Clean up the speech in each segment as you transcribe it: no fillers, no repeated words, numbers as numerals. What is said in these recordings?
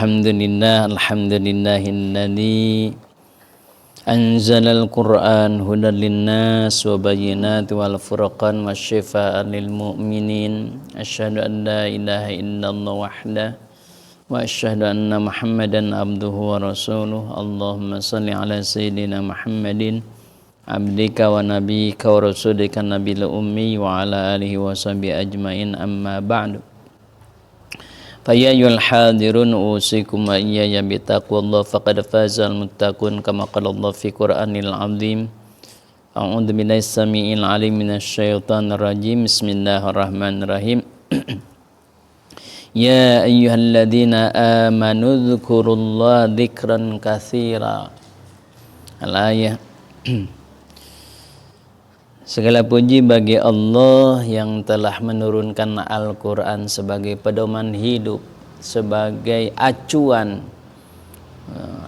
Alhamdulillahilladzi anzalal Qur'an hudan linnas wa bayyinatin wal furqan wasyifaan lil mu'minin. Asyhadu an la ilaha illallah wahdahu wa asyhadu anna Muhammadan abduhu wa rasuluh. Allahumma shalli ala sayyidina Muhammadin abdika wa nabiyyika wa rasulika nabiyil ummi wa ala alihi wa sahbihi ajmain, amma ba'du. Faya ayyuhal hadirun usikum wa iyaya bitaqwallah faqad fazal muttaqun kama qala Allah fi Qur'anil azim. A'udzu billahi samii'il alim minasyaitonir rajim. Bismillahirrahmanirrahim. Ya ayyuhalladzina amanu dzkurullaha dzikran katsira. Al-ayah. Segala puji bagi Allah yang telah menurunkan Al-Quran sebagai pedoman hidup, sebagai acuan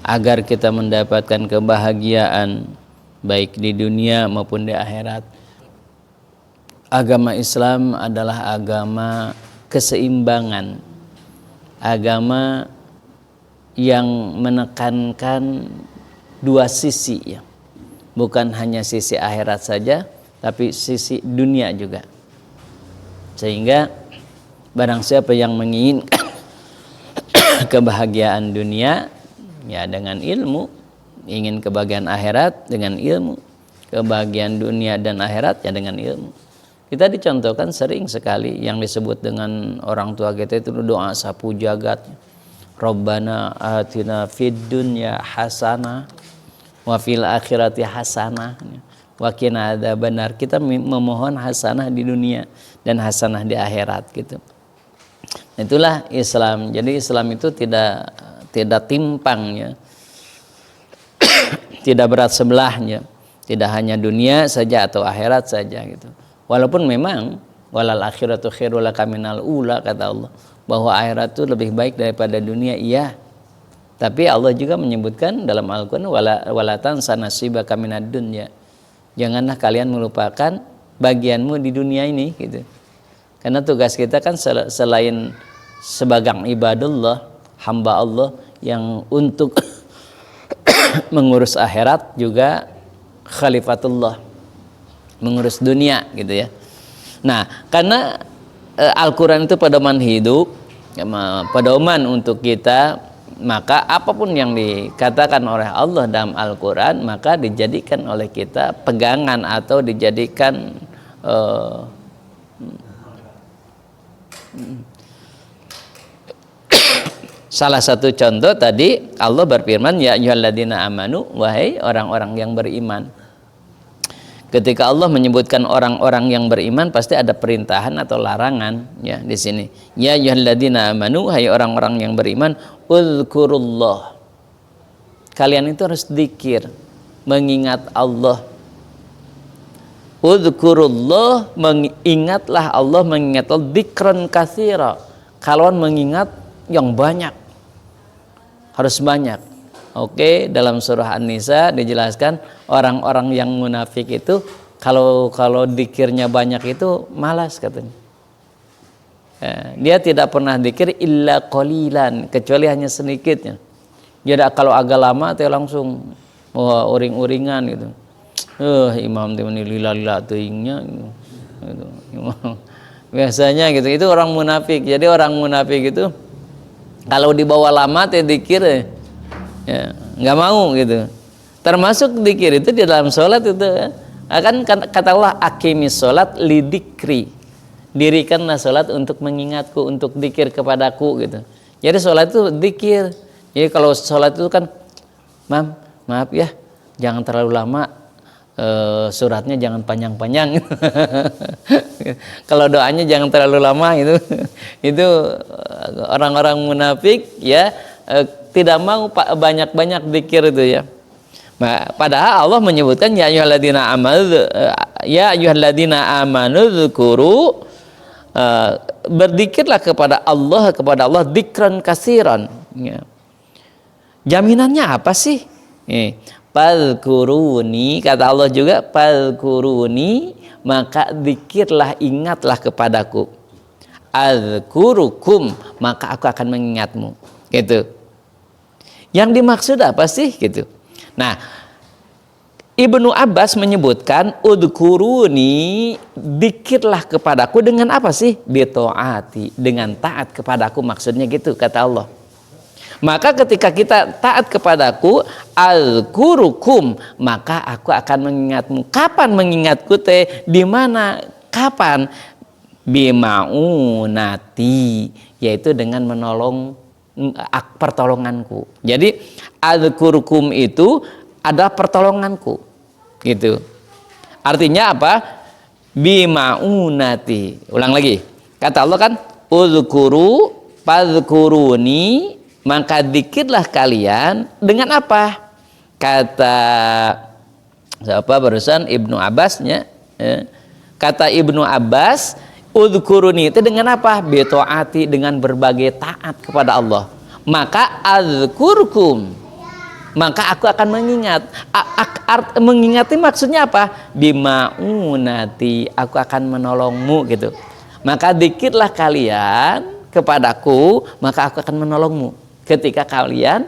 agar kita mendapatkan kebahagiaan baik di dunia maupun di akhirat. Agama Islam adalah agama keseimbangan, agama yang menekankan dua sisi, ya. Bukan hanya sisi akhirat saja, tapi sisi dunia juga. Sehingga barang siapa yang menginginkan kebahagiaan dunia, ya dengan ilmu, ingin kebahagiaan akhirat dengan ilmu, kebahagiaan dunia dan akhirat ya dengan ilmu. Kita dicontohkan sering sekali yang disebut dengan orang tua kita itu doa sapu jagat. Rabbana atina fid dunya hasanah wa fil akhirati hasanah wa qina adzabannar. Kita memohon hasanah di dunia dan hasanah di akhirat gitu. Itulah Islam. Jadi Islam itu tidak timpang, ya. Tidak berat sebelahnya. Tidak hanya dunia saja atau akhirat saja gitu. Walaupun memang walal akhiratu khairul laka minal ula, kata Allah, bahwa akhirat itu lebih baik daripada dunia, iya. Tapi Allah juga menyebutkan dalam Al-Quran wala tansa nasibaka minad dunya. Janganlah kalian melupakan bagianmu di dunia ini gitu. Karena tugas kita kan selain sebagai ibadullah, hamba Allah yang untuk mengurus akhirat, juga khalifatullah, mengurus dunia gitu ya. Nah, karena Al-Quran itu pedoman hidup, pedoman untuk kita, maka apapun yang dikatakan oleh Allah dalam Al-Quran maka dijadikan oleh kita pegangan atau dijadikan salah satu contoh tadi Allah berfirman, ya ayyuhalladzina amanu, wahai orang-orang yang beriman. Ketika Allah menyebutkan orang-orang yang beriman pasti ada perintahan atau larangan, ya di sini. Ya ayyuhalladzina amanu, hai orang-orang yang beriman, uzkurullah. Kalian itu harus dzikir, mengingat Allah. Uzkurullah, mengingatlah Allah, mengingat Allah dzikran katsira. Kalian mengingat yang banyak. Harus banyak. Oke, dalam surah An-Nisa dijelaskan orang-orang yang munafik itu kalau dzikirnya banyak itu malas katanya. Dia tidak pernah dzikir illa qalilan, kecuali hanya sedikitnya. Jadi kalau agak lama dia langsung uring-uringan gitu. Imam ini lila-lila teingnya gitu. Biasanya gitu. Itu orang munafik. Jadi orang munafik itu kalau dibawa lama dia dzikir, ya, nggak mau gitu. Termasuk dzikir itu di dalam sholat itu akan kata Allah, aqimis sholat lidzikri, dirikanlah sholat untuk mengingatku, untuk dzikir kepadaku gitu. Jadi sholat itu dzikir. Jadi kalau sholat itu kan, maaf ya, jangan terlalu lama, suratnya jangan panjang-panjang. Kalau doanya jangan terlalu lama itu. Itu orang-orang munafik, ya, tidak mau banyak-banyak dzikir itu, ya. Nah, padahal Allah menyebutkan ya ayyuhalladzina amanu dzkuru, berzikirlah kepada Allah dzikran katsiran, ya. Jaminannya apa sih? Fadhkuruni, kata Allah juga, fadhkuruni, maka dzikirlah, ingatlah kepadaku. Adzkurukum, maka aku akan mengingatmu. Gitu. Yang dimaksud apa sih gitu. Nah, Ibnu Abbas menyebutkan udkuruni, dikirlah kepadaku dengan apa sih? Bitaati, dengan taat kepadaku, maksudnya gitu kata Allah. Maka ketika kita taat kepadaku, azkurukum, maka aku akan mengingatmu. Kapan mengingatku teh? Di mana? Kapan? Bimaunati, yaitu dengan menolong pertolonganku. Jadi azkurukum itu ada pertolonganku, gitu. Artinya apa? Bimaunati. Ulang lagi. Kata Allah kan, uzkuru fadzkuruni, maka dikirlah kalian dengan apa? Kata siapa barusan? Ibnu Abbasnya. Kata Ibnu Abbas, udhkuruni itu dengan apa? Bitaati, dengan berbagai taat kepada Allah. Maka azkurkum, maka aku akan mengingat. Mengingati maksudnya apa? Bimaunati, aku akan menolongmu gitu. Maka dikirlah kalian kepadaku, maka aku akan menolongmu. Ketika kalian,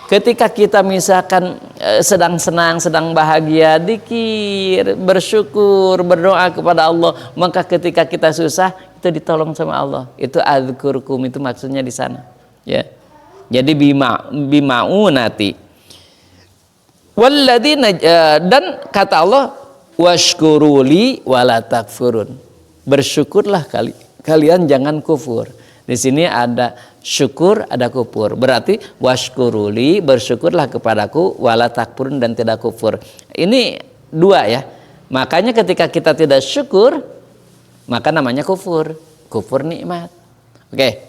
ketika kita misalkan sedang senang, sedang bahagia, dikir, bersyukur, berdoa kepada Allah, maka ketika kita susah, itu ditolong sama Allah. Itu azkurkum, itu maksudnya di sana. Ya. Jadi bimaunati. Walladzina, dan kata Allah, washkuruli wala takfurun. Bersyukurlah kalian jangan kufur. Di sini ada syukur, ada kufur. Berarti washkuruli, bersyukurlah kepadaku, wala takfurun, dan tidak kufur. Ini dua ya. Makanya ketika kita tidak syukur, maka namanya kufur. Kufur nikmat. Oke.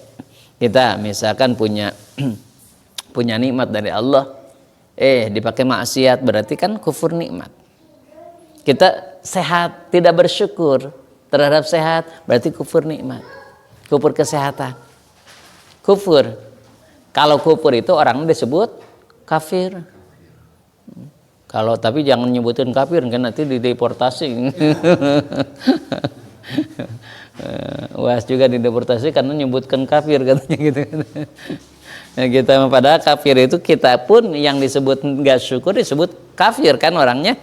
Kita misalkan punya nikmat dari Allah, dipakai maksiat, berarti kan kufur nikmat. Kita sehat, tidak bersyukur terhadap sehat, berarti kufur nikmat. Kufur kesehatan. Kufur. Kalau kufur itu orangnya disebut kafir. Kalau tapi jangan nyebutin kafir, kan nanti dideportasi. Was juga dideportasi karena nyebutkan kafir katanya gitu. Nah, kita pada kafir itu, kita pun yang disebut nggak syukur disebut kafir kan orangnya.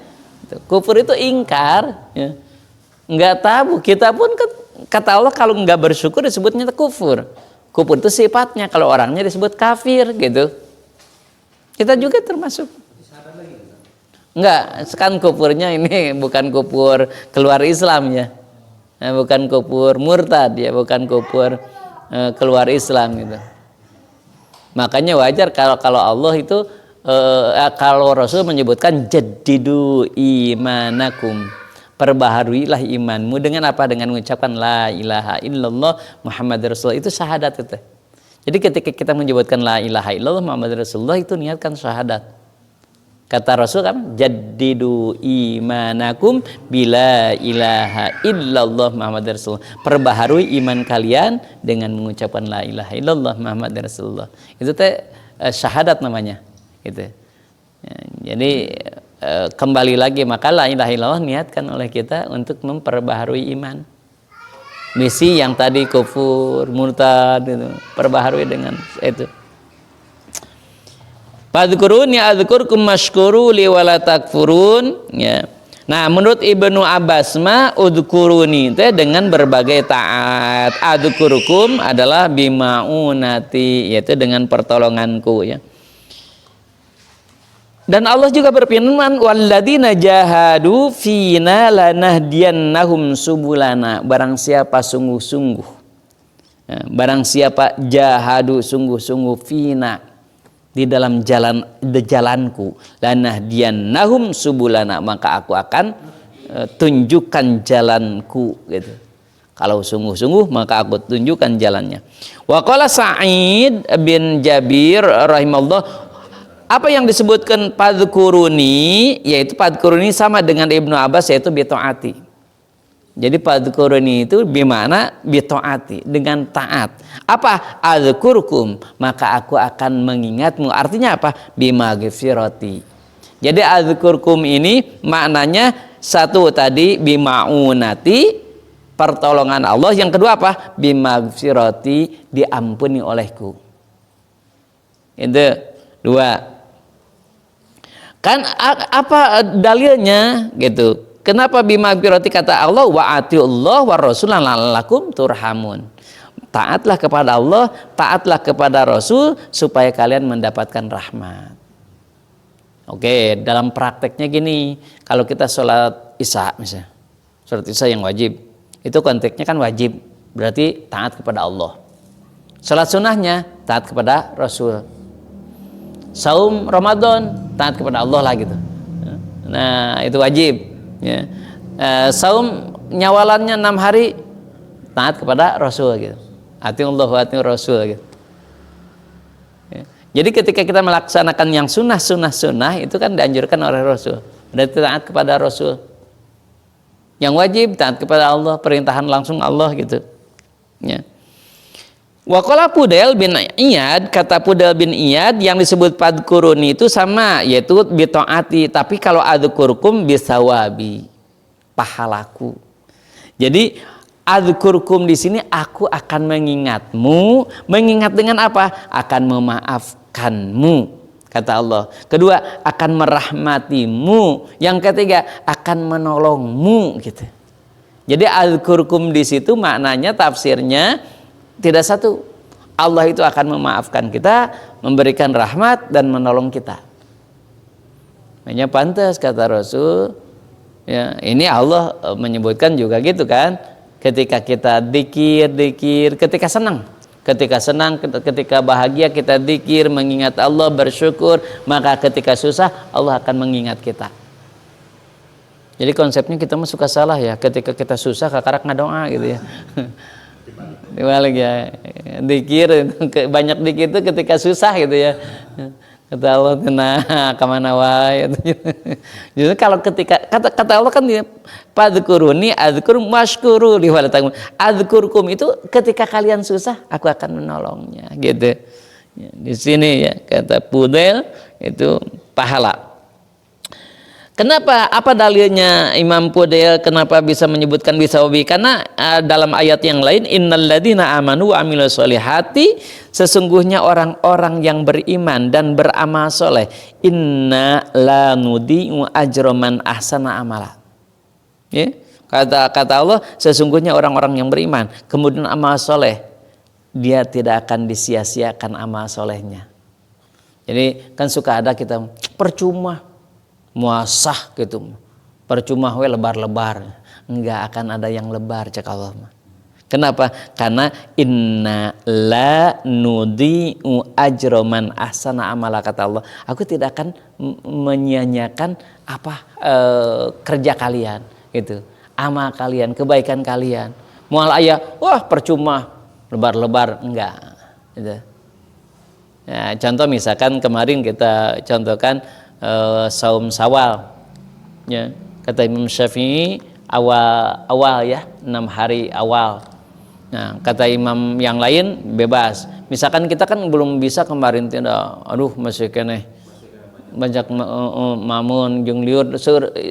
Kufur itu ingkar, ya. Nggak tahu. Kita pun kata Allah kalau nggak bersyukur disebutnya kufur. Kufur itu sifatnya, kalau orangnya disebut kafir gitu. Kita juga termasuk. Enggak, sekarang kufurnya ini bukan kufur keluar Islam ya. Bukan kufur murtad ya, bukan kufur keluar Islam gitu. Makanya wajar kalau Allah itu kalau Rasul menyebutkan jaddidu imanakum, perbaharuilah imanmu dengan apa? Dengan mengucapkan la ilaha illallah Muhammadur Rasulullah, itu syahadat itu. Jadi ketika kita menyebutkan la ilaha illallah Muhammadur Rasulullah, itu niatkan syahadat. Kata Rasul kan, jaddidu imanakum bila ilaha illallah Muhammadur Rasulullah. Perbaharui iman kalian dengan mengucapkan la ilaha illallah Muhammadur Rasulullah. Itu teh syahadat namanya. Gitu. Ya, jadi kembali lagi, maka la ilaha illallah niatkan oleh kita untuk memperbaharui iman. Misi yang tadi kufur, murtad itu, perbaharui dengan itu. Fadzkuruni adzkurkum mashkuruli wala takfurun, ya. Nah, menurut Ibnu Abbas mah udkuruni itu dengan berbagai taat. Adzkurukum adalah bimaunati, yaitu dengan pertolonganku ya. Dan Allah juga berfirman, walladzina jahadu fina lanahdiyannahum subulana. Barang siapa sungguh-sungguh, ya, barang siapa jahadu sungguh-sungguh fina, di dalam jalanku, lanahdiyannahum subulana, maka aku akan tunjukkan jalanku gitu. Kalau sungguh-sungguh maka aku tunjukkan jalannya. Wa qala Sa'id bin Jabir rahimahullah, apa yang disebutkan fadzkuruni, yaitu fadzkuruni sama dengan Ibnu Abbas, yaitu bitaati. Jadi fadzkuruni itu bimana bitaati, dengan taat. Apa? Adzkurkum, maka aku akan mengingatmu. Artinya apa? Bimaghfirati. Jadi adzkurkum ini maknanya satu tadi bimaunati, pertolongan Allah. Yang kedua apa? Bimaghfirati, diampuni olehku. Itu dua. Kan apa dalilnya gitu? Kenapa bimagfirati kata Allah wa atiullah wa rasulan la'allakum turhamun. Taatlah kepada Allah, taatlah kepada Rasul supaya kalian mendapatkan rahmat. Oke, dalam prakteknya gini, kalau kita sholat Isya misalnya, sholat Isya yang wajib, itu konteksnya kan wajib, berarti taat kepada Allah. Sholat sunnahnya taat kepada Rasul. Saum Ramadan taat kepada Allah lah gitu. Nah itu wajib. Ya. Saum nyawalannya 6 hari taat kepada Rasul gitu. Atiullah wa atiur Rasul gitu. Ya. Jadi ketika kita melaksanakan yang sunnah itu kan dianjurkan oleh Rasul. Berarti taat kepada Rasul. Yang wajib taat kepada Allah, perintahan langsung Allah gitu. Ya. Wa qala Fudail bin Iyad, kata Fudail bin Iyad yang disebut fadkuruni itu sama, yaitu bitaati, tapi kalau adzkurkum bisawabi, pahalaku. Jadi adzkurkum di sini aku akan mengingatmu, mengingat dengan apa? Akan memaafkanmu, kata Allah. Kedua, akan merahmatimu. Yang ketiga, akan menolongmu gitu. Jadi adzkurkum di situ maknanya, tafsirnya tidak satu. Allah itu akan memaafkan kita, memberikan rahmat dan menolong kita. Hanya pantas kata Rasul, ya, ini Allah menyebutkan juga gitu kan. Ketika kita dikir, ketika senang, ketika bahagia kita dikir, mengingat Allah, bersyukur, maka ketika susah Allah akan mengingat kita. Jadi konsepnya kita mah suka salah ya, ketika kita susah kakarak ngadoa gitu ya. Dibalik ya, dikir, banyak dikir itu ketika susah gitu ya. Kata Allah, nah kemana wae. Justru kalau ketika kata Allah kan fadkuruni adzkur mashkuru li walatakum. Adzkurkum itu ketika kalian susah, aku akan menolongnya gitu. Ya, di sini ya kata Fudail itu pahala. Kenapa? Apa dalilnya Imam Fudail kenapa bisa menyebutkan bisawabi? Karena dalam ayat yang lain, innalladzina amanu wa amilus solihati, sesungguhnya orang-orang yang beriman dan beramal soleh, inna la nudi'u ajra man ahsana amala. Ya? Kata Allah, sesungguhnya orang-orang yang beriman kemudian amal soleh, dia tidak akan disia-siakan amal solehnya. Jadi kan suka ada kita percuma muasah gitu, percuma we lebar-lebar, enggak akan ada yang lebar cak Allah. Kenapa? Karena inna la nudi'u ajra man ahsana amala, kata Allah. Aku tidak akan menyia-nyiakan kerja kalian gitu, amal kalian, kebaikan kalian. Mual aya, wah percuma lebar-lebar, enggak gitu. Ya, contoh misalkan kemarin kita contohkan saum Syawal, ya, kata Imam Syafi'i awal ya 6 hari awal. Nah kata imam yang lain bebas. Misalkan kita kan belum bisa kemarin tidak, aduh masih keneh banyak mamun jeung liur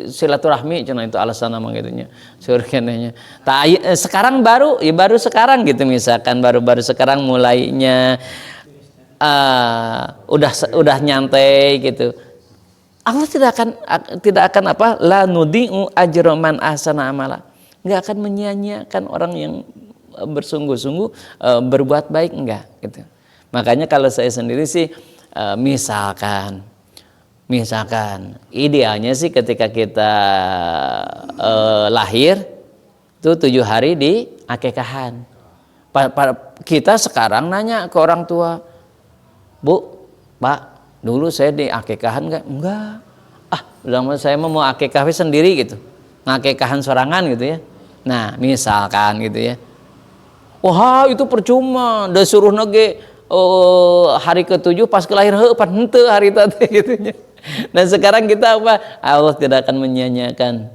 silaturahmi cenah itu alasan nama gitunya seur kenehnya. Sekarang baru sekarang gitu, misalkan baru sekarang mulainya udah nyantai gitu. Allah tidak akan la nudi'u ajra man ahsana amala. Enggak akan menyia-nyiakan orang yang bersungguh-sungguh berbuat baik, enggak gitu. Makanya kalau saya sendiri sih misalkan idealnya sih ketika kita lahir itu 7 hari di akekahan. Kita sekarang nanya ke orang tua, Bu, Pak, dulu saya di akekahan enggak. Udah saya mau akekah sendiri gitu. Ngakekahan sorangan gitu ya. Nah, misalkan gitu ya. Wah, itu percuma. Da suruh nage hari ke-7 pas kelahiran pan henteu hari tadi gitu ya. Nah, sekarang kita Allah tidak akan menyia-nyiakan.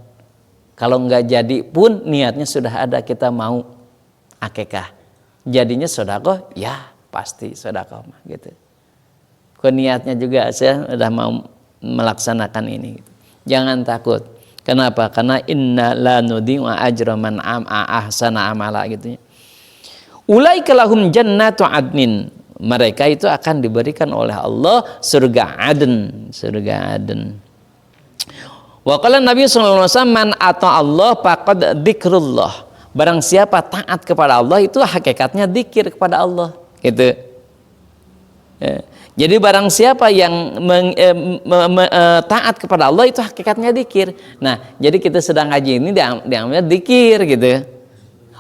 Kalau enggak jadi pun niatnya sudah ada, kita mau akekah. Jadinya sedekah, ya pasti sedekah mah gitu. Niatnya juga saya sudah mau melaksanakan ini. Jangan takut. Kenapa? Karena inna la nudi'u ajra man ahsana amala gitu ya. Ulaika lahum jannatu adnin mereka itu akan diberikan oleh Allah surga Aden, surga Aden. Wa qala Nabi sallallahu alaihi wasallam, man ata Allah faqad dzikrullah. Barang siapa taat kepada Allah itu hakikatnya zikir kepada Allah, gitu. Ya. Jadi barang siapa yang taat kepada Allah itu hakikatnya zikir. Nah, jadi kita sedang ngaji ini diambil zikir, gitu.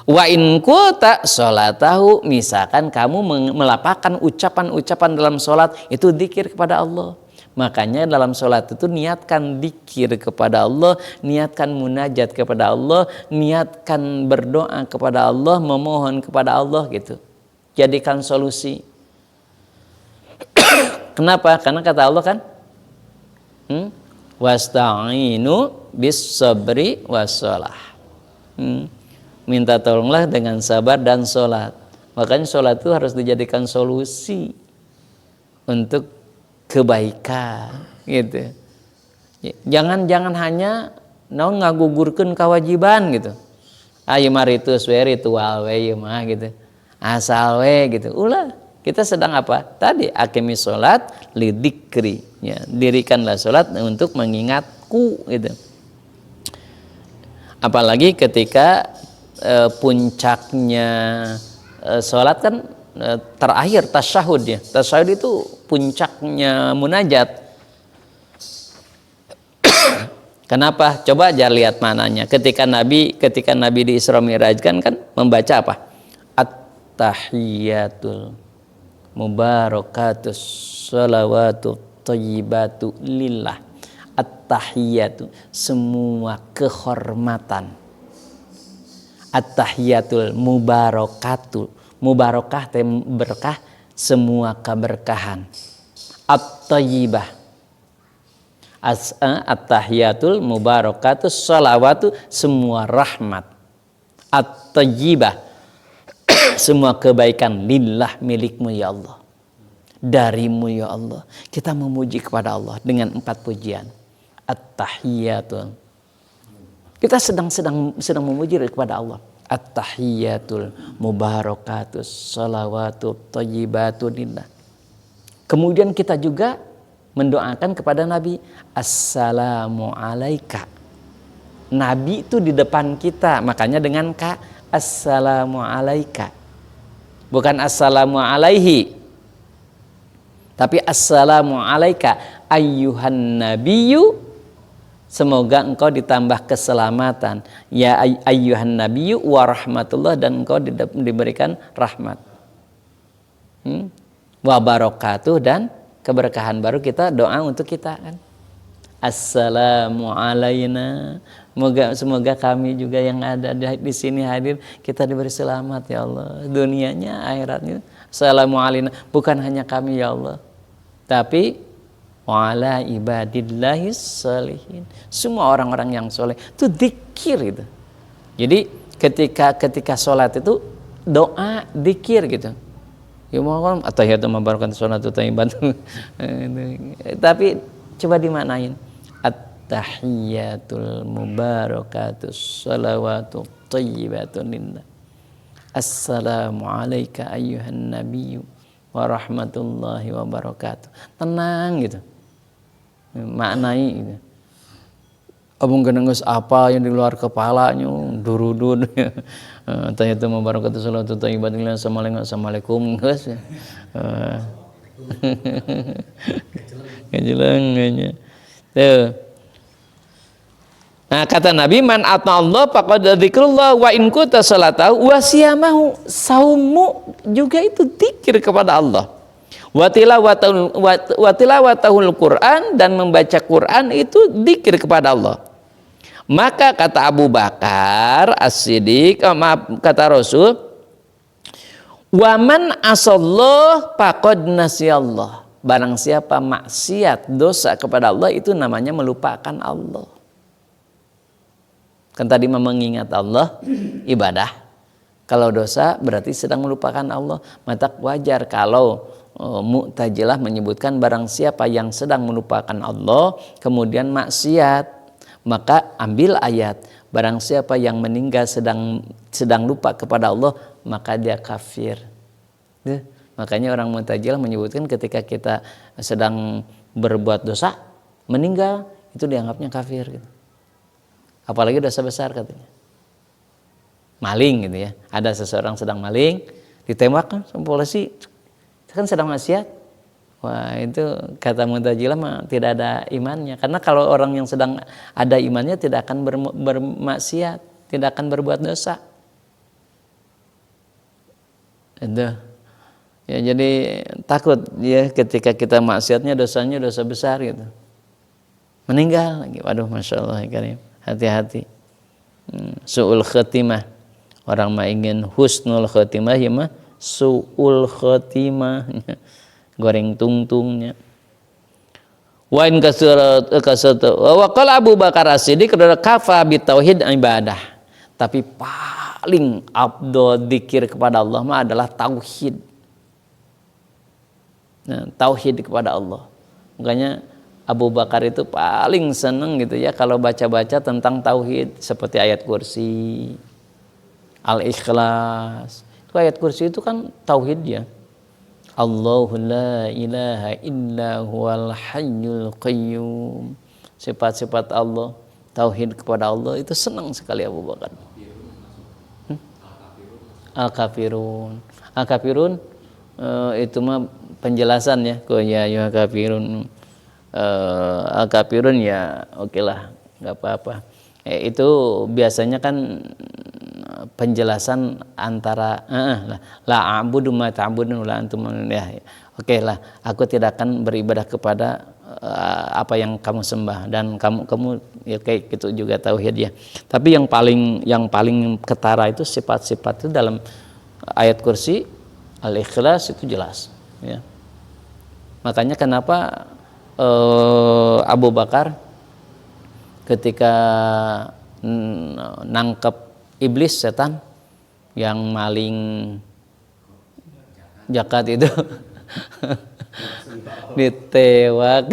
Wa in kunta sholatahu, misalkan kamu melapangkan ucapan-ucapan dalam sholat itu zikir kepada Allah. Makanya dalam sholat itu niatkan zikir kepada Allah, niatkan munajat kepada Allah, niatkan berdoa kepada Allah, memohon kepada Allah, gitu. Jadikan solusi. Kenapa? Karena kata Allah kan, wasta'inu bis sabri wassalah. Minta tolonglah dengan sabar dan sholat. Makanya sholat itu harus dijadikan solusi untuk kebaikan, gitu. Jangan hanya ngagugurkeun kewajiban, gitu. Ayo mari itu ritual we mah, gitu. Asal we, gitu. Ulah, kita sedang apa? Tadi akimis sholat lidzikri, ya, dirikanlah sholat untuk mengingatku, gitu. Apalagi ketika puncaknya sholat kan terakhir tasyahud, ya. Tasyahud itu puncaknya munajat. Kenapa? Coba aja lihat mananya. Ketika Nabi di Isra Mi'raj kan membaca apa? At-tahiyyatul mubarakatus shalawatu thayyibatu lillah. At-tahiyyatu, semua kehormatan. At-tahiyyatul mubarakatu, mubarakah berkah, semua keberkahan. At-thayyibah, at-tahiyatul mubarakatus shalawatu, semua rahmat. At-thayyibah, semua kebaikan lillah, milikmu ya Allah, darimu ya Allah. Kita memuji kepada Allah dengan 4 pujian. At-tahiyatul, kita sedang memuji kepada Allah. At-tahiyyatul mubarakatus shalawatu thayyibatu lillah. Kemudian kita juga mendoakan kepada Nabi, assalamu alaika. Nabi itu di depan kita, makanya dengan ka, assalamu alaika. Bukan assalamu alaihi, tapi assalamu alaika ayyuhan nabiyyu, semoga engkau ditambah keselamatan, ya ayyuhan nabiyyu wa rahmatullah, dan engkau diberikan rahmat, wa barakatuh, dan keberkahan. Baru kita doa untuk kita kan, assalamu alaina, semoga kami juga yang ada di sini hadir, kita diberi selamat ya Allah, dunianya akhiratnya. Assalamu alaina, bukan hanya kami ya Allah, tapi wa ala ibadillahis sholihin, semua orang-orang yang soleh. Itu dzikir itu. Jadi ketika sholat itu doa dzikir, gitu. Ya mohon at-tahiyyatu mubarakatuh sholatu thayyibatu. Tapi coba dimanain. At-tahiyyatul mubarakatuh sholawatu thayyibatu lillah. Assalamu alayka ayyuhan nabiyyu wa rahmatullahi wa barakatuh. Tenang, gitu. Maknai gitu. Abang genenggus apa yang di luar kepalanya, durudud. Tanya itu mubarakatuh sholatu thayyibatu, assalamualaikum geus. Kejelengnya. Tuh. Nah, kata Nabi, man ata Allah faqad dzikrullah wa in kunta sholatahu wa siyamahu, saumu juga itu zikir kepada Allah. Wa tilawatahul Quran, dan membaca Quran itu zikir kepada Allah. Maka kata Abu Bakar As-Siddiq, kata Rasul, wa man asallah faqad nasiyallah. Barang siapa maksiat, dosa kepada Allah, itu namanya melupakan Allah. Kan tadi mengingat Allah ibadah. Kalau dosa berarti sedang melupakan Allah. Maka wajar kalau Mu'tazilah menyebutkan barang siapa yang sedang melupakan Allah kemudian maksiat, maka ambil ayat, barang siapa yang meninggal sedang lupa kepada Allah, maka dia kafir. Makanya orang Mu'tazilah menyebutkan ketika kita sedang berbuat dosa, meninggal, itu dianggapnya kafir gitu. Apalagi dosa besar katanya. Maling gitu ya. Ada seseorang sedang maling, ditembak kan sama polisi, kan sedang maksiat. Wah, itu kata Mu'tazilah mah tidak ada imannya. Karena kalau orang yang sedang ada imannya tidak akan bermaksiat, tidak akan berbuat dosa. Itu. Ya, jadi takut ya ketika kita maksiatnya dosanya dosa besar gitu. Meninggal lagi. Waduh, Masya Allah ya Karim. Hati-hati. Su'ul khatimah. Orang mah ingin husnul khatimah ya mah su'ul khatimah. Goreng tungtungnya. Wa in kasurat wa qala Abu Bakar As-Siddiq kafa bi tauhid ibadah. Tapi paling afdol dzikir kepada Allah mah adalah tauhid. Nah, tauhid kepada Allah. Makanya Abu Bakar itu paling seneng gitu ya kalau baca-baca tentang tauhid seperti ayat kursi, Al-Ikhlas. Itu ayat kursi itu kan tauhid ya. Allahu la ilaha illa huwal hayyul qayyum. Sifat-sifat Allah, tauhid kepada Allah itu senang sekali Abu Bakar. Al-Kafirun. Al-Kafirun itu mah penjelasan ya, ya kafirun. Al-Kafirun ya oke lah, nggak apa-apa. Itu biasanya kan penjelasan antara la a'budu ma ta'budun la antum ya. Oke lah, aku tidak akan beribadah kepada apa yang kamu sembah dan kamu ya kayak gitu juga tauhid ya. Tapi yang paling ketara itu sifat-sifat itu dalam ayat kursi Al-Ikhlas itu jelas ya. Makanya kenapa Abu Bakar ketika nangkep iblis setan yang maling zakat itu ditewak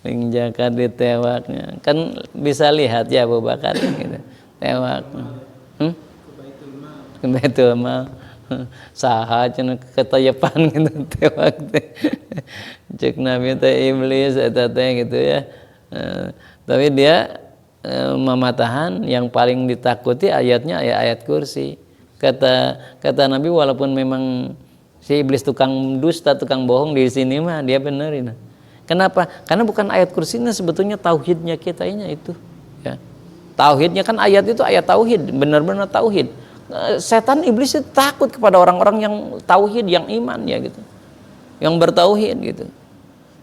maling zakat ditewaknya kan bisa lihat ya Abu Bakar gitu tewak ke Baitul Mal saha cenah ketayepan gitu tewak teh cek nabi teh iblis eta teh gitu ya. Tapi dia mematahan yang paling ditakuti ayatnya ayat kursi. Kata Nabi walaupun memang si iblis tukang dusta, tukang bohong di sini mah dia benerin. Kenapa? Karena bukan ayat kursinya sebetulnya tauhidnya kita ini itu ya. Tauhidnya kan ayat itu ayat tauhid, benar-benar tauhid. Setan iblis itu takut kepada orang-orang yang tauhid, yang iman ya gitu, yang bertauhid gitu.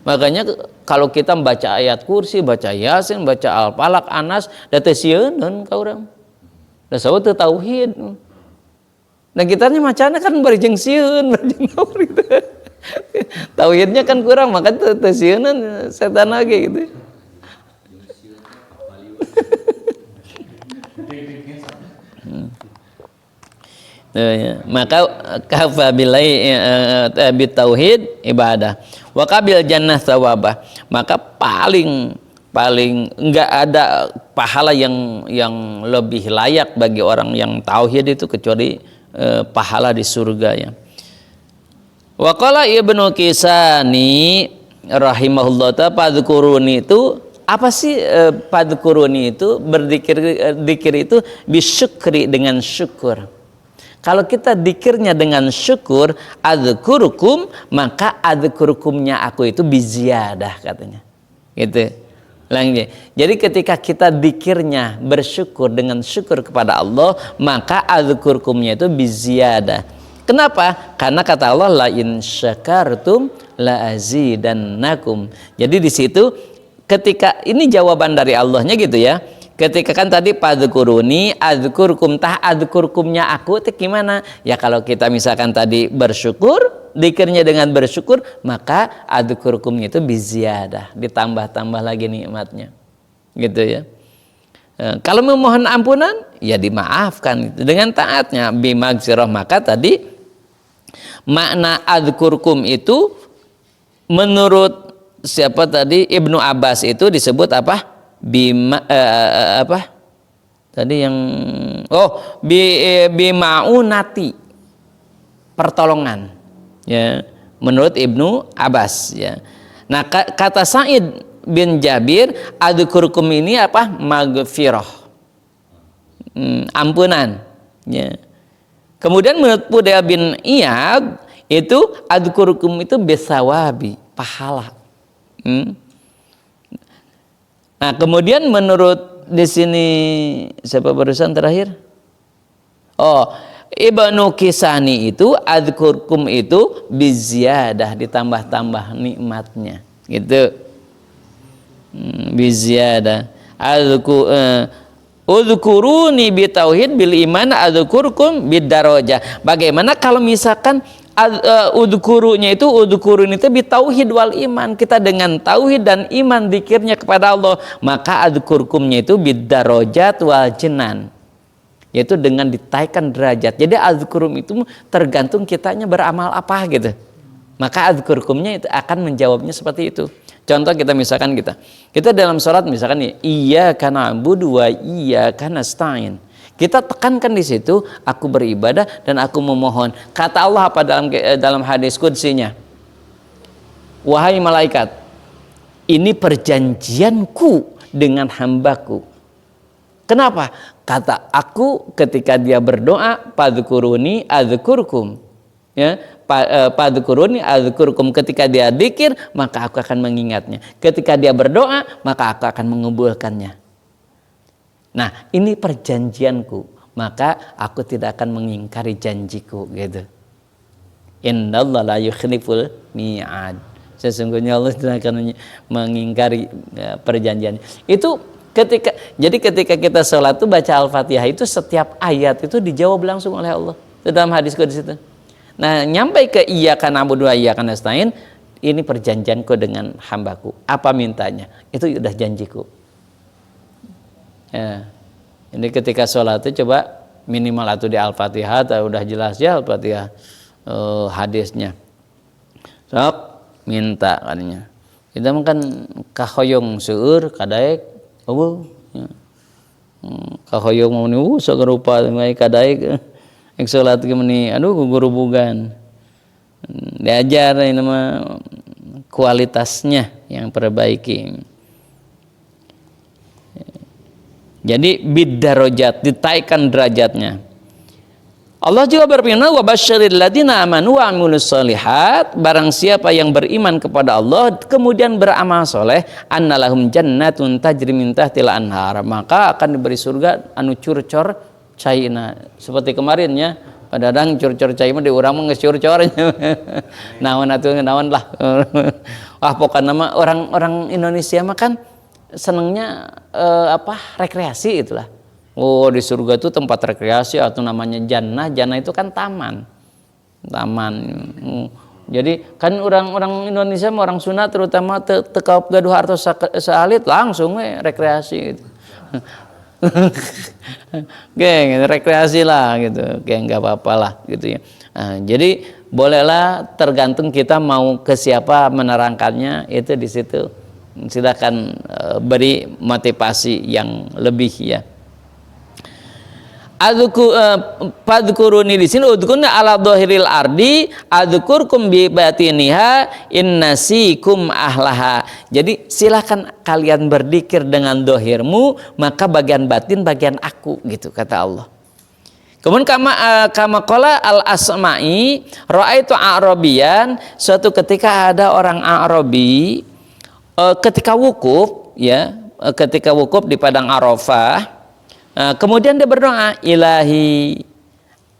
Makanya kalau kita membaca ayat kursi, baca yasin, baca al-falaq, anas, data sieun ka urang. Da sawo teu tauhid. Nah kita nya macana kan barejeng sieun, barejeng naur gitu. Tauhidnya kan kurang, maka teu sieunan setan lagi gitu. Maka kafabilai bitauhid ibadah wa qabil jannah thawabah, maka paling enggak ada pahala yang lebih layak bagi orang yang tauhid itu kecuali pahala di surga ya. Wa qala Ibnu Kisani rahimahullah ta'ala padkuruni itu apa sih padkuruni itu berzikir itu bisyukri dengan syukur. Kalau kita dikirnya dengan syukur, adzkurukum, maka adzkurukumnya aku itu biziyadah katanya. Gitu. Jadi ketika kita dikirnya bersyukur dengan syukur kepada Allah, maka adzkurukumnya itu biziyadah. Kenapa? Karena kata Allah la in syakartum la azidannakum. Jadi di situ ketika ini jawaban dari Allahnya gitu ya. Ketika kan tadi padkuruni adzkurkum tah adzkurkumnya aku itu gimana? Ya kalau kita misalkan tadi bersyukur, dikirnya dengan bersyukur, maka adzkurkumnya itu biziyadah, ditambah-tambah lagi nikmatnya. Gitu ya. Kalau memohon ampunan, ya dimaafkan dengan taatnya bimagfirah. Maka tadi makna adzkurkum itu menurut siapa tadi Ibnu Abbas itu disebut apa? Apa tadi yang bimaunati pertolongan, ya, menurut Ibnu Abbas, ya. Nah, kata Sa'id bin Jabir, adzkurukum ini apa? Maghfirah, ampunan, ya. Kemudian menurut Fudail bin Iyad itu adzkurukum itu bisawabi, pahala. Nah, kemudian menurut di sini siapa barusan terakhir? Oh, Ibnu Kisani itu adzkurkum itu biziyadah, ditambah-tambah nikmatnya, gitu. Biziyadah. Udzkuruni bitauhid bil iman adzkurkum bidarajah. Bagaimana kalau misalkan udzkurunya itu udzkurun itu bitauhid wal iman, kita dengan tauhid dan iman zikirnya kepada Allah, maka adzkurkumnya itu bidarajat wal jinan, yaitu dengan ditaikkan derajat. Jadi adzkurum itu tergantung kitanya beramal apa, gitu. Maka adzkurkumnya itu akan menjawabnya seperti itu. Contoh kita misalkan kita dalam sholat misalkan ya, iyyaka na'budu wa iyyaka nasta'in. Kita tekankan di situ, aku beribadah dan aku memohon. Kata Allah apa dalam hadis qudsinya? Wahai malaikat, ini perjanjianku dengan hambaku. Kenapa? Kata aku ketika dia berdoa, fadhkuruni adzkurkum. Ya, fadhkuruni adzkurkum, ketika dia dzikir maka aku akan mengingatnya. Ketika dia berdoa maka aku akan mengabulkannya. Nah, ini perjanjianku, maka aku tidak akan mengingkari janjiku, gitu. Innallaha la yukhliful mi'ad. Sesungguhnya Allah tidak akan mengingkari perjanjiannya. Itu ketika kita sholat itu baca Al-Fatihah itu setiap ayat itu dijawab langsung oleh Allah. Itu dalam hadis qudsi itu. Nah, nyampe ke iyyaka na'budu wa iyyaka nasta'in, ini perjanjianku dengan hambaku. Apa mintanya? Itu udah janjiku. Ya. Jadi ketika sholat itu coba minimal atau di Al-Fatihah, atau udah jelas ya Al-Fatihah hadisnya. Sok minta katanya. Kita makan kahoyong seueur kadaek eueuh. Kahoyong mau niu sagerupa ngai kadaek. Sholat gimana? Aduh, guru bugan. Diajar ini mah kualitasnya yang perbaiki. Jadi bidarajat, ditaikkan derajatnya. Allah juga berfirman, wa basyiril ladzina amanu wa amilus shalihat, barang siapa yang beriman kepada Allah kemudian beramal soleh, annalahum jannatun tajri min tahtil anhar, maka akan diberi surga anu curcor caina. Seperti kemarin ya, padahal curcor cai mah di urang mah geus curcornya. Naon atuh naon lah. Wah, pokoknya mah orang Indonesia mah kan senengnya rekreasi itulah. Oh, di surga itu tempat rekreasi atau namanya jannah. Jannah itu kan taman. Jadi kan orang Indonesia mah orang Sunda terutama tekaup gaduh hartos saalit langsung rekreasi gitu. Geng, rekreasi lah gitu, geng, nggak apa-apa lah gitu ya. Nah, jadi bolehlah, tergantung kita mau ke siapa menerangkannya, itu di situ silakan beri motivasi yang lebih ya. Fadhkuruni di sini udkunna ala dhahiril ardi adzkurkum bi batiniha innasikum ahlaha. Jadi silakan kalian berzikir dengan dohirmu, maka bagian batin bagian aku, gitu kata Allah. Kemudian kama qala al-Asma'i, ra'aitu a'rabiyan, suatu ketika ada orang Arabi ketika wukuf ya, ketika wukuf di padang Arafah. Kemudian dia berdoa, ilahi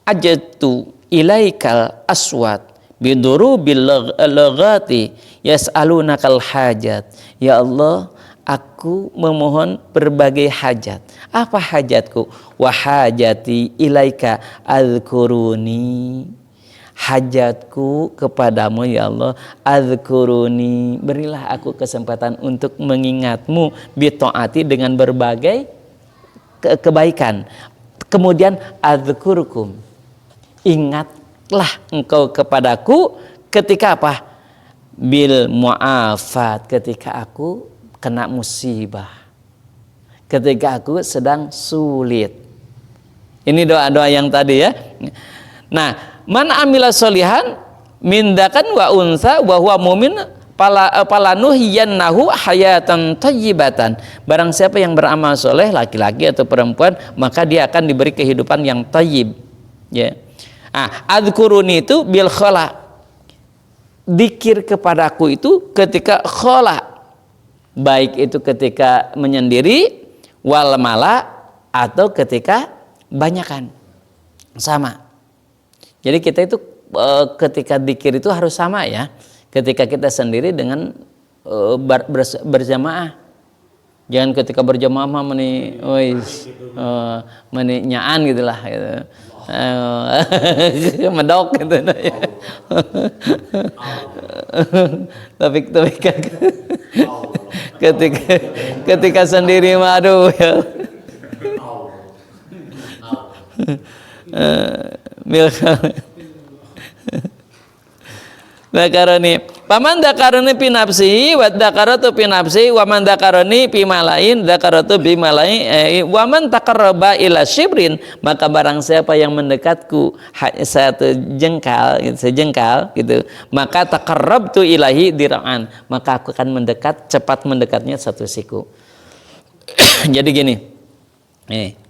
ajatu ilaikal aswad bidurubil laghati yas'alunakal hajat. Ya Allah, aku memohon berbagai hajat. Apa hajatku? Wa hajati ilaika adzkuruni. Hajatku kepadamu ya Allah, adzkuruni, berilah aku kesempatan untuk mengingatmu bitaati, dengan berbagai kebaikan. Kemudian adzkurkum, ingatlah engkau kepadaku ketika apa? Bil mu'afat, ketika aku kena musibah, ketika aku sedang sulit. Ini doa-doa yang tadi ya. Nah, man amila solihan mindakan wa unsa wa huwa mu'min palanuhiyannahu hayatan thayyibatan. Barang siapa yang beramal soleh, laki-laki atau perempuan, maka dia akan diberi kehidupan yang thayyib. Ya. Adzkuruni itu bil khala. Dikir kepadaku itu ketika khala. Baik itu ketika menyendiri, wal mala, atau ketika banyakan. Sama. Jadi kita itu ketika dzikir itu harus sama ya. Ketika kita sendiri dengan berjamaah. Jangan ketika berjamaah mah meni nyaan gitulah gitu. Medok gitu ya. Tapi ketika sendiri mah aduh ya. Dakaroni paman dakaroni pi nafsi wa dakaratu pi nafsi wa man dakaroni pi malain dakaratu bi malain wa man taqarraba ila shibrin, maka barang siapa yang mendekatku satu jengkal sejengkal gitu, maka taqarrabtu ilahi dira'an, maka aku akan mendekat cepat mendekatnya satu siku. Jadi gini,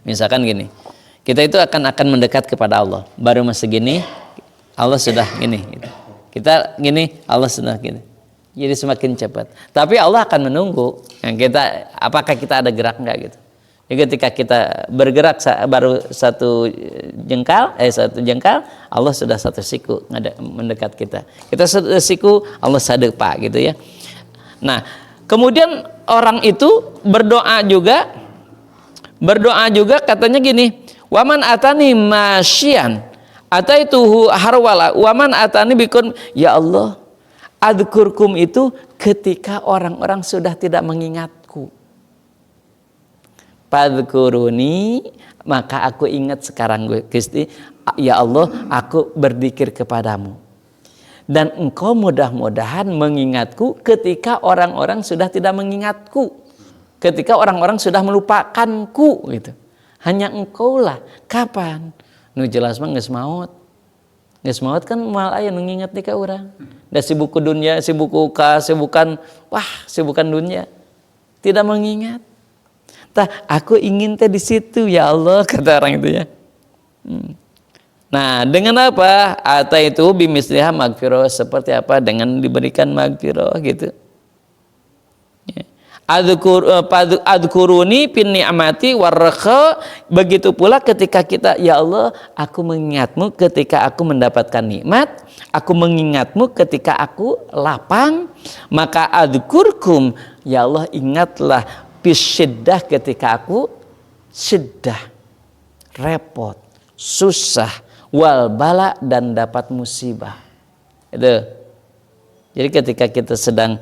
misalkan gini, kita itu akan mendekat kepada Allah, baru masih gini Allah sudah gini gitu. Kita gini, Allah sudah gini. Jadi semakin cepat. Tapi Allah akan menunggu. Yang kita, apakah kita ada gerak enggak gitu. Jadi ketika kita bergerak baru satu jengkal, Allah sudah satu siku mendekat kita. Kita satu siku, Allah sadepa gitu ya. Nah, kemudian orang itu berdoa juga katanya gini, waman atani masyian ataituhu harwala waman atani bikun, ya Allah, adzkurkum itu ketika orang-orang sudah tidak mengingatku. Fadzkuruni, maka aku ingat sekarang Gusti, ya Allah, aku berzikir kepadamu. Dan engkau mudah-mudahan mengingatku ketika orang-orang sudah tidak mengingatku. Ketika orang-orang sudah melupakanku gitu. Hanya engkaulah. Kapan? Nu jelas mah geus maot. Geus maot kan moal aya nu nginget di ka urang. Da sibuk ku dunya, sibuk ku kasibukan, sibukan dunia. Tidak mengingat. Tah, aku ingin teh di situ ya Allah, kata orang itu ya. Nah, dengan apa? Ata itu bimisliha magfirah, seperti apa? Dengan diberikan magfirah gitu. Ya. Adkuruni fin ni'mati warrakha, begitu pula ketika kita, ya Allah, aku mengingatmu ketika aku mendapatkan nikmat, aku mengingatmu ketika aku lapang, maka adkurkum, ya Allah, ingatlah bisyiddah, ketika aku syiddah, repot, susah, wal bala, dan dapat musibah. Itu. Jadi ketika kita sedang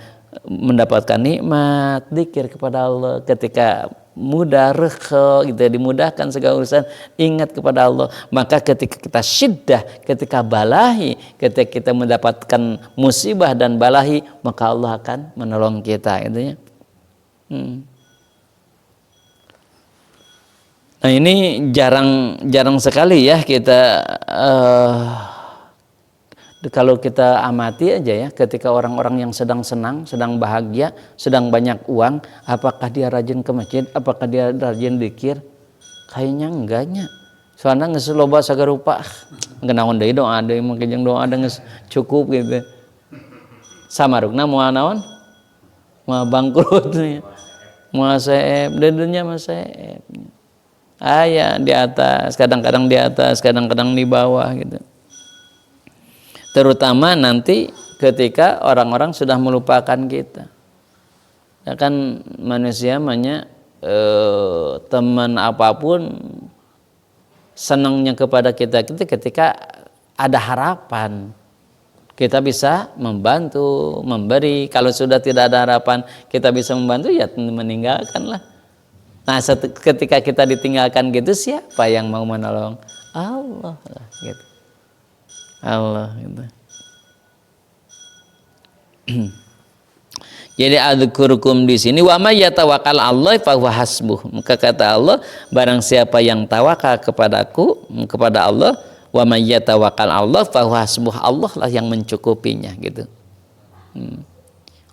mendapatkan nikmat, dzikir kepada Allah, ketika mudah rekha gitu, dimudahkan segala urusan, ingat kepada Allah. Maka ketika kita syiddah, ketika balahi, ketika kita mendapatkan musibah dan balahi, maka Allah akan menolong kita gitu ya. Nah, ini jarang sekali ya kita kalau kita amati aja ya, ketika orang-orang yang sedang senang, sedang bahagia, sedang banyak uang, apakah dia rajin ke masjid, apakah dia rajin dzikir? Kayaknya enggaknya. Soalnya geus loba sagarupa, ngeunaon deui doa deui, mungkin jeung doa ada geus cukup gitu. Samarugna moal naon? Moal bangkrut ya. Moal seep, dunya mah seep. Aya di atas, kadang-kadang di atas, kadang-kadang di bawah gitu. Terutama nanti ketika orang-orang sudah melupakan kita. Ya kan manusia teman apapun senangnya kepada kita ketika ada harapan. Kita bisa membantu, memberi. Kalau sudah tidak ada harapan, kita bisa membantu, ya meninggalkanlah. Nah, ketika kita ditinggalkan gitu, siapa yang mau menolong? Allah gitu. Allah gitu. Jadi adzkurukum di sini, wa may yatawakkal 'alallahi fa huwa hasbuh. Maka kata Allah, barang siapa yang tawakal kepada Allah, Wa may yatawakkal 'Allah fa huwa hasbuh, Allah lah yang mencukupinya gitu.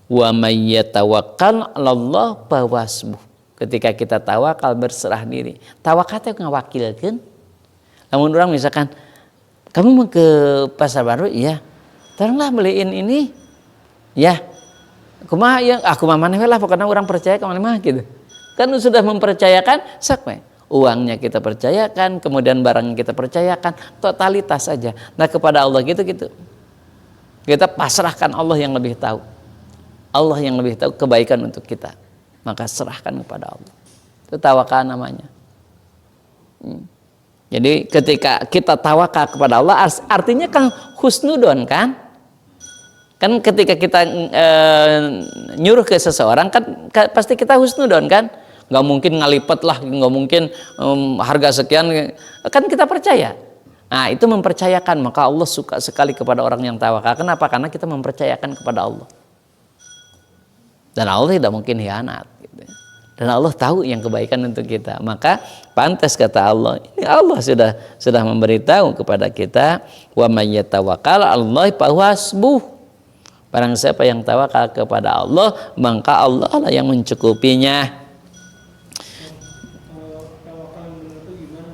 Wa may yatawakkal 'Allah fa huwa hasbuh. Ketika kita tawakal, berserah diri. Tawakal teh ngawakilkeun. Lamun orang misalkan kamu mau ke pasar baru, iya. Tolonglah beliin ini. Ya. Kumaha ya? Kumaha maneh lah pokoknya orang percaya ka maneh mah gitu. Kan sudah mempercayakan sak we. Uangnya kita percayakan, kemudian barangnya kita percayakan, totalitas saja. Nah, kepada Allah gitu. Kita pasrahkan, Allah yang lebih tahu. Allah yang lebih tahu kebaikan untuk kita. Maka serahkan kepada Allah. Itu tawakal namanya. Jadi ketika kita tawakal kepada Allah, artinya kan husnudon kan? Kan ketika kita nyuruh ke seseorang kan pasti kita husnudon kan? Nggak mungkin ngalipet lah, nggak mungkin harga sekian, kan kita percaya. Nah itu mempercayakan, maka Allah suka sekali kepada orang yang tawakal. Kenapa? Karena kita mempercayakan kepada Allah. Dan Allah tidak mungkin hianat gitu. Dan Allah tahu yang kebaikan untuk kita. Maka pantas kata Allah, ini Allah sudah memberitahu kepada kita, wa may yatawakkal 'alallahi fa huwa hasbuh. Barang siapa yang tawakal kepada Allah, maka Allah lah yang mencukupinya. Tawakal benar itu gimana?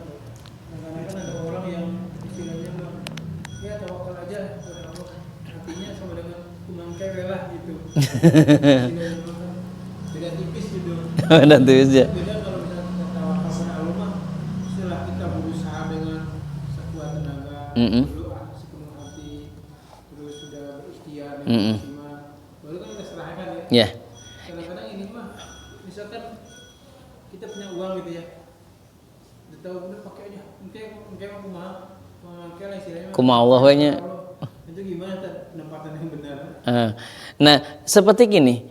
Kadang-kadang kan ada orang yang istilahnya ya tawakal aja kepada Allah. Artinya sama dengan kumang kewe lah gitu. Beda tipis gitu. Beda tipis ya. Beda kalau misalnya tawakal kepada Allah mah setelah kita berusaha dengan sekuat tenaga, berdoa sepenuh hati, terus sudah berikhtiar dengan maksimal, baru kan kita serahkan ya. Yeah. Kadang-kadang ini mah misalkan kita punya uang gitu ya, udah tahu bener pakai aja, mungkin aku mah pakai lah istilahnya. Kumaha Allah we nya. Itu gimana penempatan yang benar? Nah, seperti gini,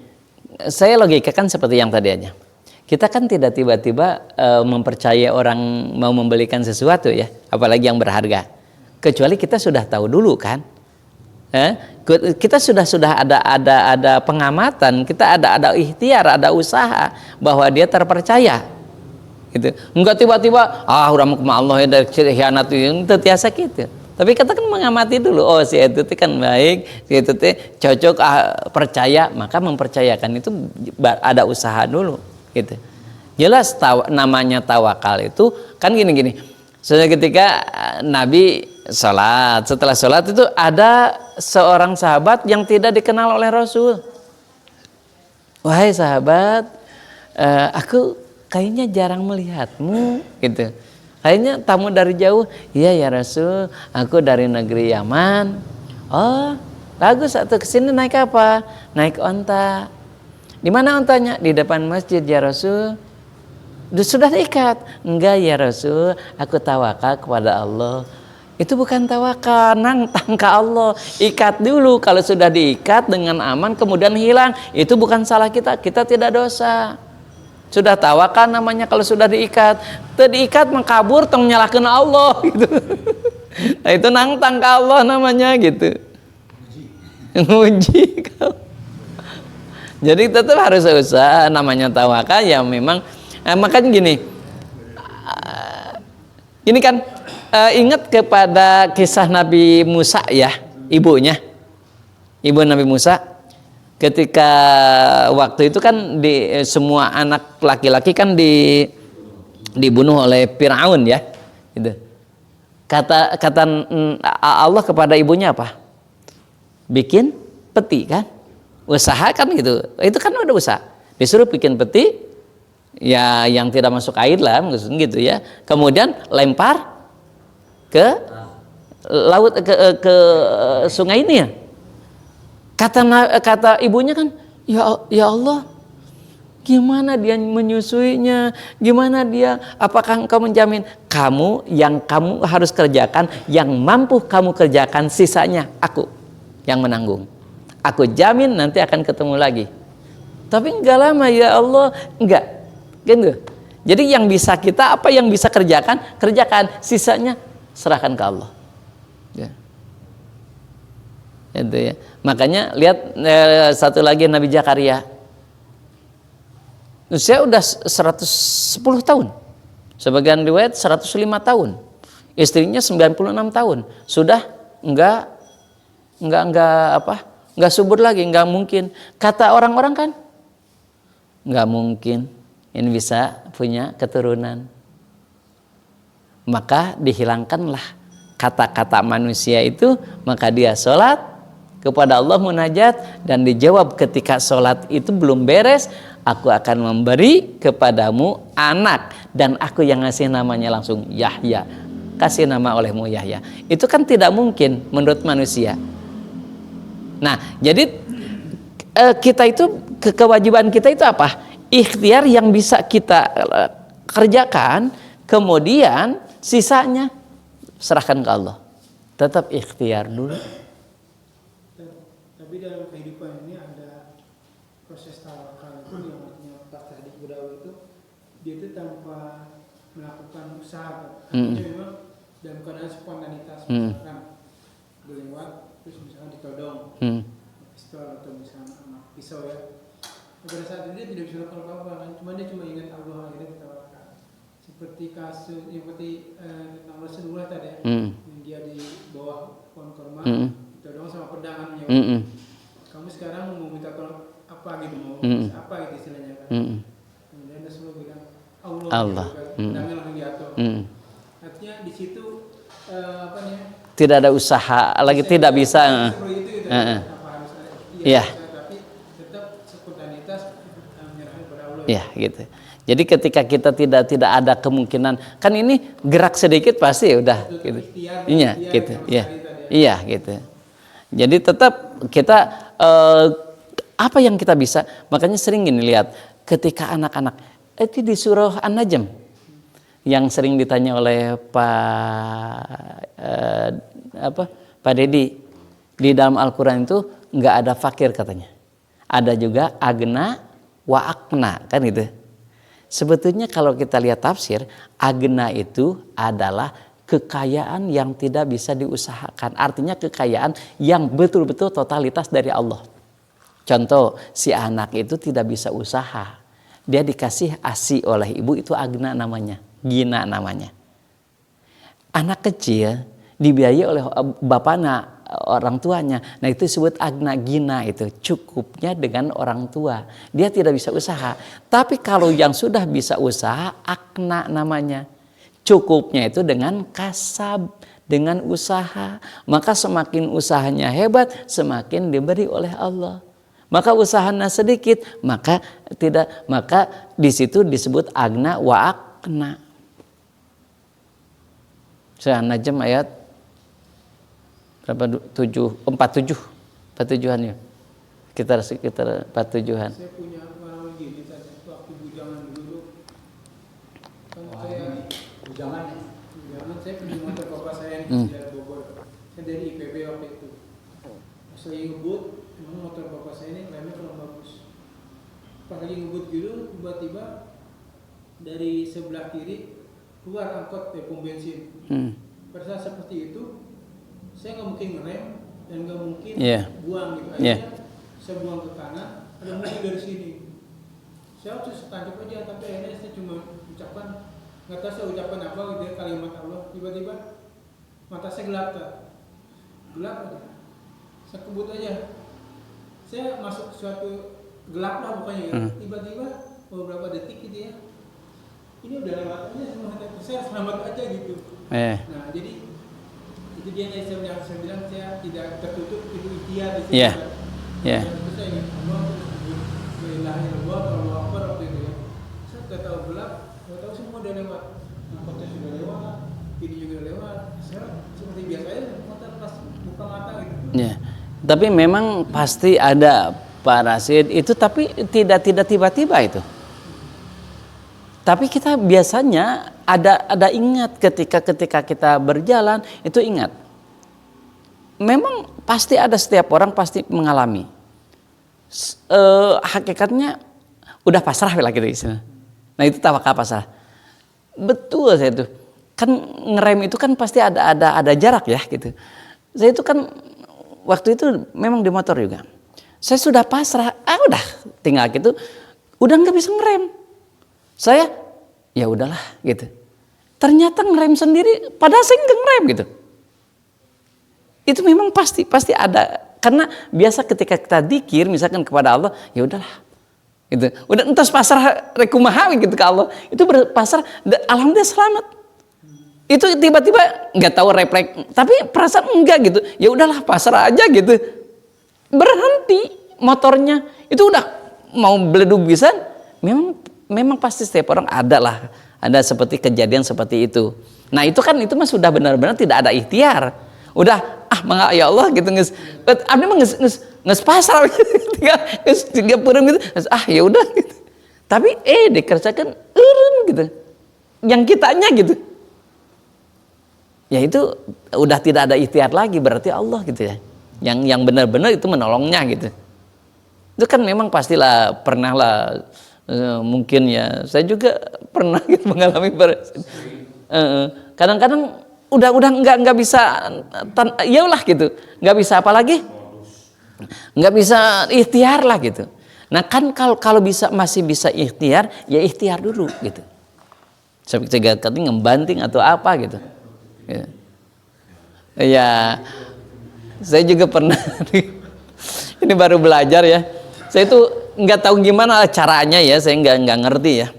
saya logikakan seperti yang tadi aja. Kita kan tidak tiba-tiba mempercayai orang mau membelikan sesuatu ya, apalagi yang berharga. Kecuali kita sudah tahu dulu kan. Kita sudah ada pengamatan, kita ada ikhtiar, ada usaha bahwa dia terpercaya. Gitu. Enggak tiba-tiba urang mah Allah ya dari khianat itu tiasa gitu. Tapi kita kan mengamati dulu, oh si itu kan baik, si itu cocok, percaya, maka mempercayakan itu ada usaha dulu, gitu. Jelas namanya tawakal itu kan gini. Soalnya ketika Nabi sholat, setelah sholat itu ada seorang sahabat yang tidak dikenal oleh Rasul. Wahai sahabat, aku kayaknya jarang melihatmu, gitu. Kayaknya tamu dari jauh. Iya ya Rasul, aku dari negeri Yaman. Oh, bagus. Atau kesini naik apa? Naik onta. Di mana ontanya? Di depan masjid ya Rasul. Sudah diikat? Enggak ya Rasul, aku tawakal kepada Allah. Itu bukan tawakal, nantang ke Allah. Ikat dulu, kalau sudah diikat dengan aman kemudian hilang, itu bukan salah kita tidak dosa. Sudah tawakal namanya kalau sudah diikat. Diikat mengkabur tong nyalahkeun Allah gitu. Nah, itu nantang ke Allah namanya gitu. Nguji kau. Jadi tetap harus usaha, namanya tawakal ya memang. Makanya gini. Ini kan ingat kepada kisah Nabi Musa ya, ibunya. Ibu Nabi Musa. Ketika waktu itu kan semua anak laki-laki kan dibunuh oleh Firaun ya, gitu. Kata Allah kepada ibunya apa? Bikin peti kan, usaha kan gitu. Itu kan udah usaha. Disuruh bikin peti, ya yang tidak masuk air lah, gitu ya. Kemudian lempar ke laut ke sungai ini ya. Kata ibunya kan, ya Allah, gimana dia menyusuinya, gimana dia, apakah engkau menjamin yang kamu harus kerjakan, yang mampu kamu kerjakan, sisanya aku yang menanggung. Aku jamin nanti akan ketemu lagi. Tapi enggak lama ya Allah, enggak, gitu. Jadi yang bisa kita, apa yang bisa kerjakan, sisanya serahkan ke Allah. Ya. Itu ya. Makanya lihat satu lagi Nabi Zakaria. Usia udah 110 tahun. Sebagian riwayat 105 tahun. Istrinya 96 tahun, sudah enggak subur lagi, enggak mungkin. Kata orang-orang kan, enggak mungkin ini bisa punya keturunan. Maka dihilangkanlah kata-kata manusia itu, maka dia sholat kepada Allah munajat, dan dijawab ketika sholat itu belum beres, aku akan memberi kepadamu anak, dan aku yang ngasih namanya langsung Yahya, kasih nama olehmu Yahya. Itu kan tidak mungkin menurut manusia. Nah, jadi kita itu, kewajiban kita itu apa? Ikhtiar yang bisa kita kerjakan, kemudian sisanya serahkan ke Allah. Tetap ikhtiar dulu. Tapi dalam kehidupan ini ada proses tawakal itu, yang artinya pas tadi Budawi itu, dia itu tanpa melakukan usaha. Artinya memang dalam keadaan spontanitas, misalkan berlewat terus misalkan ditodong pistol atau misalnya pisau ya. Pada saat itu dia tidak bisa lakukan apa-apa kan, dia cuma ingat Allah, akhirnya ditawakal. Seperti kasus yang seperti tentang Rasulullah tadi ya, yang dia di bawah pohon kurma, ditodong sama pedang kan, kamu sekarang mau minta tolong apa gitu, mau apa gitu istilahnya kan. Kemudian Rasulullah bilang Allah. Pedangnya langsung jatuh. Artinya di situ tidak ada usaha lagi, tidak bisa. Seperti itu gitu. Apa harus ada? Iya. Tapi tetap spontanitas menyerahkan kepada Allah. Ya, gitu. Jadi ketika kita tidak ada kemungkinan, kan ini gerak sedikit pasti udah gitu. Iya, gitu. Iya. Iya, gitu. Jadi tetap kita apa yang kita bisa, makanya sering gini lihat ketika anak-anak itu di surah An-Najm yang sering ditanya oleh Pak Dedi, di dalam Al-Quran itu nggak ada fakir katanya, ada juga agna wa akna, kan gitu. Sebetulnya kalau kita lihat tafsir, agna itu adalah kekayaan yang tidak bisa diusahakan, artinya kekayaan yang betul-betul totalitas dari Allah. Contoh, si anak itu tidak bisa usaha, dia dikasih ASI oleh ibu, itu agna namanya, gina namanya. Anak kecil dibiayai oleh bapaknya, orang tuanya, nah itu disebut agna gina, itu cukupnya dengan orang tua, dia tidak bisa usaha. Tapi kalau yang sudah bisa usaha, akna namanya, cukupnya itu dengan kasab, dengan usaha. Maka semakin usahanya hebat, semakin diberi oleh Allah. Maka usahanya sedikit, maka di situ disebut agna wa akna. Surah An-Najm ayat berapa? 47-an ya. Sekitar 47-an. Saya punya pengalaman gini tadi, waktu bujangan dulu. Kan saya bujangan saya pinjam motor bapak saya di Bogor. Saya dari IPB waktu itu. Pas lagi ngebut, memang motor bapak saya ini remnya kurang bagus. Pas lagi ngebut gitu, tiba-tiba dari sebelah kiri keluar angkot pom bensin. Pada saat seperti itu, saya nggak mungkin ngerem dan nggak mungkin buang gitu. Akhirnya saya buang ke kanan, ada mobil dari sini. Saya harus tancap aja, tapi akhirnya saya cuma ucapkan, nggak tahu saya ucapkan apa gitu ya, kalimat Allah. Tiba-tiba mata saya gelap aja. Saya kebut aja. Saya masuk suatu gelap lah pokoknya ya. Tiba-tiba beberapa detik gitu ya, ini udah lewat aja semua, saya selamat aja gitu. Nah jadi itu dia yang saya bilang, saya tidak tertutup itu ikhtiar di situ. Terus saya ingat Allah, la ilaha illallah, Allahu akbar waktu itu ya. Saya udah tahu gelap, udah tahu semua udah lewat. Angkotnya sudah lewat, ini juga lewat. Saya seperti biasa aja, motor pas buka mata gitu. Tapi memang pasti ada Pak Rasid itu, tapi tidak tiba-tiba itu. Tapi kita biasanya ada ingat ketika kita berjalan itu ingat. Memang pasti ada, setiap orang pasti mengalami. Hakikatnya udah pasrah lah gitu istilah. Nah itu tawakal pasrah. Betul saya itu. Kan ngerem itu kan pasti ada jarak ya gitu. Saya itu kan waktu itu memang di motor juga. Saya sudah pasrah, udah tinggal gitu, udah nggak bisa ngerem. Saya ya udahlah gitu. ternyata ngerem sendiri, padahal saya nggak ngerem gitu. Itu memang pasti ada, karena biasa ketika kita dzikir misalkan kepada Allah, ya udahlah, gitu. Udah entas pasrah rekumahawi gitu ke Allah, itu berpasrah, alhamdulillah selamat. Itu tiba-tiba nggak tahu refleks, tapi perasaan enggak gitu, ya udahlah pasrah aja gitu. Berhenti motornya, itu udah mau beledug bisa. Memang pasti setiap orang ada seperti kejadian seperti itu. Nah itu kan itu mah sudah benar-benar tidak ada ikhtiar. Udah ya Allah gitu abdi mah geus pasrah geus peureum gitu. Ya udah gitu. Tapi dikerjakan eureun gitu. Yang kitanya gitu. Ya itu udah tidak ada ikhtiar lagi, berarti Allah gitu ya. Yang benar-benar itu menolongnya gitu. Itu kan memang pastilah pernah lah, mungkin ya saya juga pernah gitu mengalami kadang-kadang udah nggak bisa iyalah gitu, nggak bisa apa lagi, nggak bisa ikhtiar lah gitu. Nah kan kalau masih bisa ikhtiar, ya ikhtiar dulu gitu. Seperti tadi ngebanting atau apa gitu. Ya saya juga pernah ini baru belajar ya. Saya itu nggak tahu gimana caranya ya, saya nggak ngerti ya,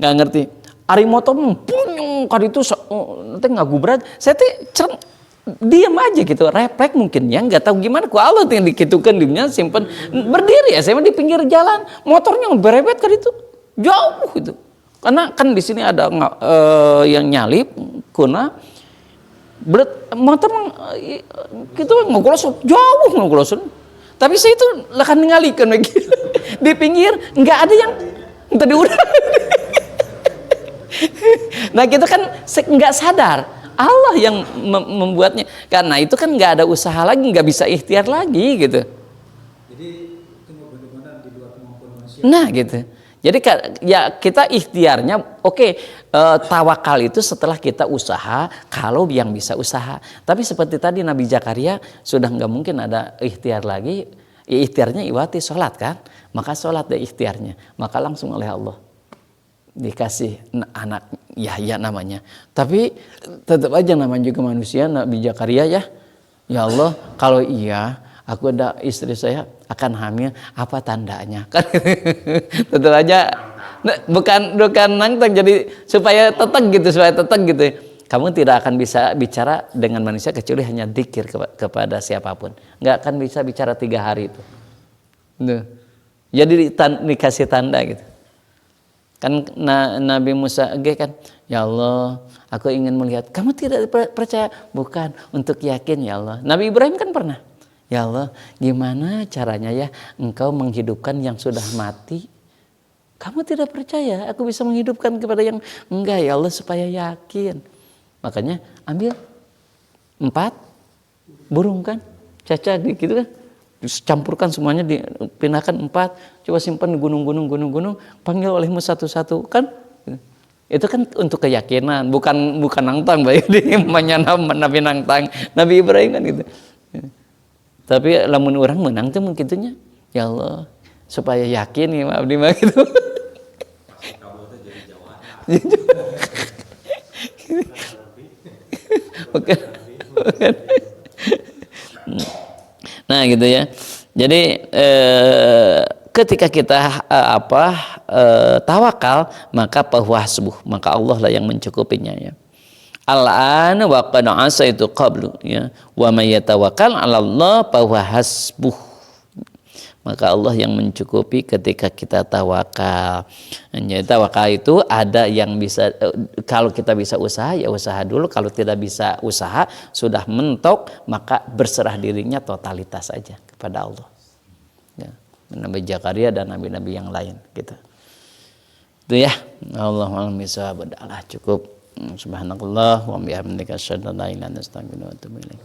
nggak ngerti. Ari motor punyung kali itu nanti nggak gubrat, saya tuh diam aja gitu, refleks mungkin ya, nggak tahu gimana. Ku Allah yang dikitukan dimnya simpen berdiri ya, saya di pinggir jalan, motornya berebet kali itu jauh gitu, karena kan di sini ada yang nyalip, kuna motor gitu ngogolosun jauh ngogolosun. Tapi saya itu lekan ngalikeun gitu. Di pinggir nggak ada yang tadi udah. Nah kita kan nggak sadar Allah yang membuatnya, karena itu kan nggak ada usaha lagi, nggak bisa ikhtiar lagi gitu. Jadi itu benar-benar di luar kemampuan manusia. Nah gitu. Jadi ya kita ikhtiarnya tawakal itu setelah kita usaha, kalau yang bisa usaha. Tapi seperti tadi Nabi Zakaria sudah nggak mungkin ada ikhtiar lagi. Ya, ikhtiarnya iwati sholat kan, maka sholat deh ikhtiarnya, maka langsung oleh Allah dikasih anak Yahya namanya. Tapi tetap aja namanya juga manusia, Nabi Zakaria ya. Ya Allah, kalau iya aku ada istri saya akan hamil, apa tandanya? Kan tentu aja bukan nantang, jadi supaya teteg gitu. Kamu tidak akan bisa bicara dengan manusia kecuali hanya dzikir kepada siapapun. Nggak akan bisa bicara 3 hari itu. Jadi dikasih tanda gitu. Kan Nabi Musa kan, ya Allah, aku ingin melihat. Kamu tidak percaya? Bukan, untuk yakin ya Allah. Nabi Ibrahim kan pernah. Ya Allah, gimana caranya ya engkau menghidupkan yang sudah mati? Kamu tidak percaya aku bisa menghidupkan kepada yang enggak, ya Allah, supaya yakin. Makanya ambil 4 burung kan, caca gitu kan, campurkan semuanya, dipindahkan 4, coba simpan di gunung, panggil olehmu satu-satu kan. Itu kan untuk keyakinan, bukan nangtang baik di Nabi nangtang, Nabi Ibrahim kan gitu. Tapi lamun orang menang tuh mungkinnya, ya Allah, supaya yakin ya abdi mah gitu. Bukan. Nah gitu ya. Jadi ketika kita tawakal, maka bahwasbuh, maka Allah lah yang mencukupinya ya. Al-an wa qad asaitu qablu ya, wa may yatawakkal 'ala Allah fa huwa hasbuh. Maka Allah yang mencukupi ketika kita tawakal. Jadi tawakal itu ada yang bisa, kalau kita bisa usaha ya usaha dulu, kalau tidak bisa usaha sudah mentok maka berserah dirinya totalitas saja kepada Allah. Ya, Nabi Zakaria dan nabi-nabi yang lain gitu. Itu ya. Allahumma cukup. Subhanallah wa bihamdika asyhadu an la ilaha illa anta astaghfiruka wa atubu ilaik.